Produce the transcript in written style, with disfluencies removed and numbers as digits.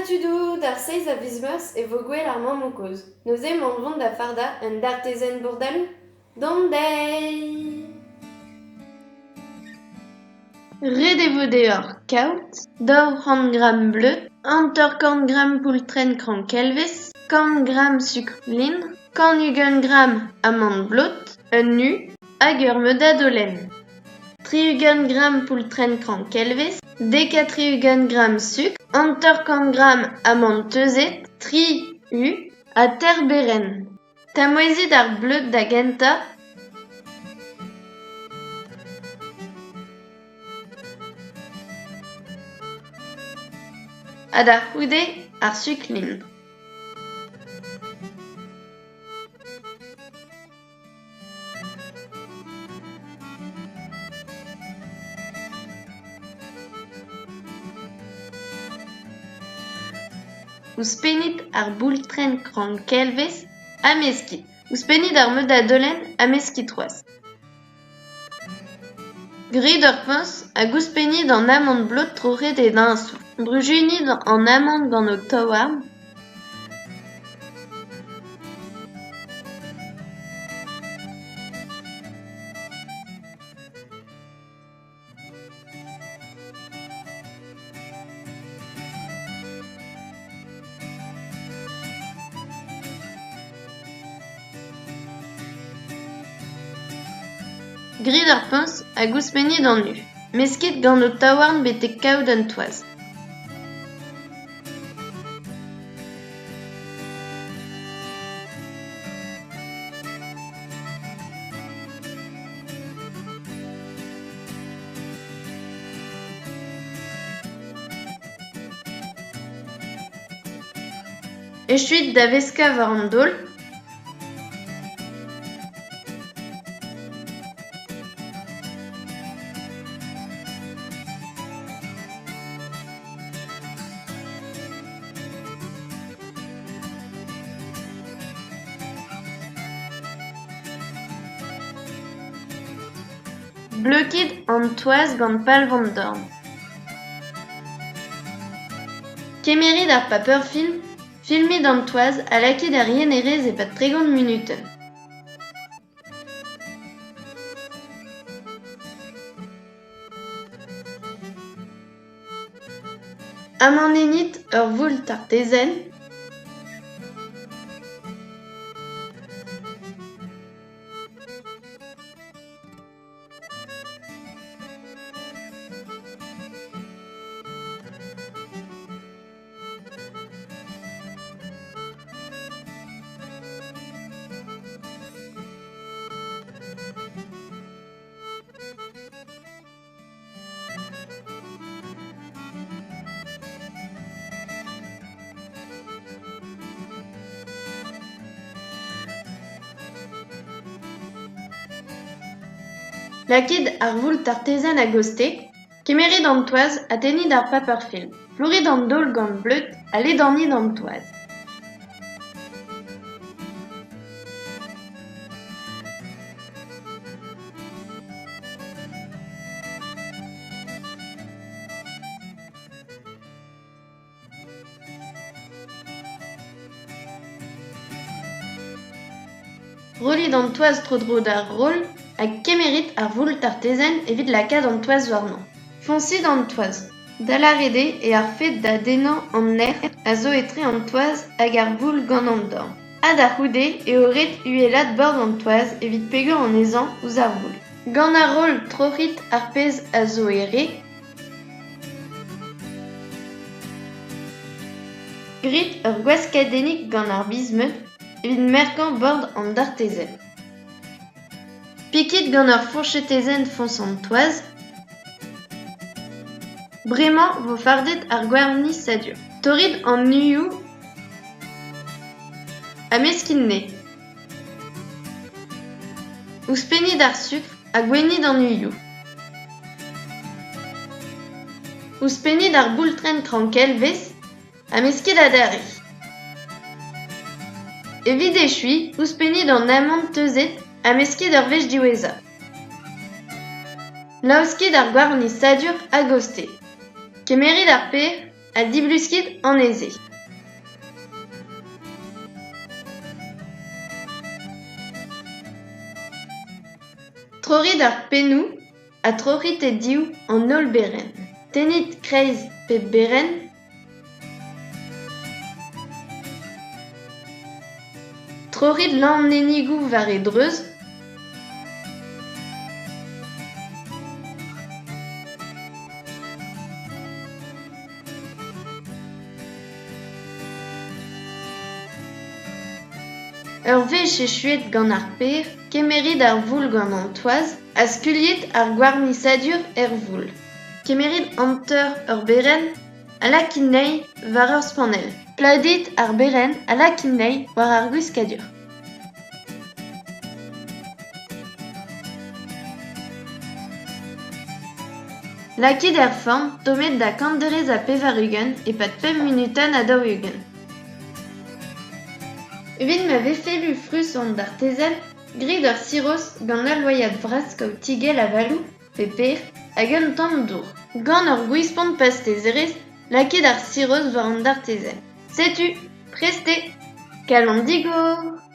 tudou d'ar seiz a vizmeus e vo gwell ar mammoukoz. Neuze m'an vont da farda un dartezen bourdalou. Dondei! Ret e vo deoc'h kaout, daou 100 gram bleut, 150 gram poultren krankelvez, 100 gram sucre lindre, 100 gram amande blot, un nu, hag ur meudad o lenn. 300 gram poultren krankelvez, 400 gram sucre, 150 gram amande teuzet, 3 u, a ter beren. Tamoezit ar bleut da genta, ha da c'houde ar sucre lindre. Ouzhpenit ar boultren krankelvez a meskit. Ouzhpenit ar meudad holen a meskit c'hoazh. Grit ur peñs hag ouzhpenit an amande blot troc'het e dañsou. Brujunit an amande gant o taouarn. Grit ur peñs hag ouzhpenit an nu. Meskit gant o taouarn betek kaout an toaz. Echuit da veskav war an daol. Bleukit an toaz gant pal vant dorn. Kemerit ar paper film, filmit an toaz a lakit ar yenerez e pat 30 minuten. Amanenit ur voult artezen, lakit ar voult artezen a gostek, kemerit an toaz a tenit ar paper film. Florit an daol gant bleut a ledornit an toaz. Rolit an toaz tro-dro d'ar rol hag kemerit ar voult artezen evit lakad an toaz warnon. Foñsit an toaz. Da larede e ar fet da denañ an nec'h a zo etre an toaz hag ar voul gant an dorn. Ha da c'houde eo ret uelat bord an toaz evit pegur an ezan ouzh ar voul. Gant ar rol troc'hit ar pezh a zo ere, grit ur gwaskadennig gant ar bizmeud evit merkañ bord an dartezen. Pikit gant ur fourchetezen foñs an toaz. Bremañ vo fardet ar gwarni sadur. Torrit an nuioù a meskinne. Ouzhpenit ar sukr a gwenit an nuioù. Ouzhpenit ar boultren krankelvez a meskit a dare. Evit echui, ouzhpenit an amande teuzet a meskit ur vech diwezhañ. Laoskit ar gwarni sadur a goste. Kemerit ar per a dibluskid en aisé. Trorid ar penou a trorit e diou an ol beren. Tenit kreiz pe beren trorit l'emmenigou var e dreuz ur vez chechuet gant ar per, kemerit ar voul gant an toaz, a skuliet ar gwarnisadur voul. Kemerit hanter ur beren, a lakinei war ur spanel. Plaudit ar beren a lakinei war ar gwiskadur. Lakid er form tomet da kanderez a pevar-ugent e pat 5 minutan a daou-ugent. Evit ma vefelu frus an d'artezel, grit ur siroz gant alloyad vras kaout tigel a valou, pe per, hag un tamm dour. Gant ur gwispont pastezerez, lakid ar siroz war an d'artezel. Setu, preste, kalant digor!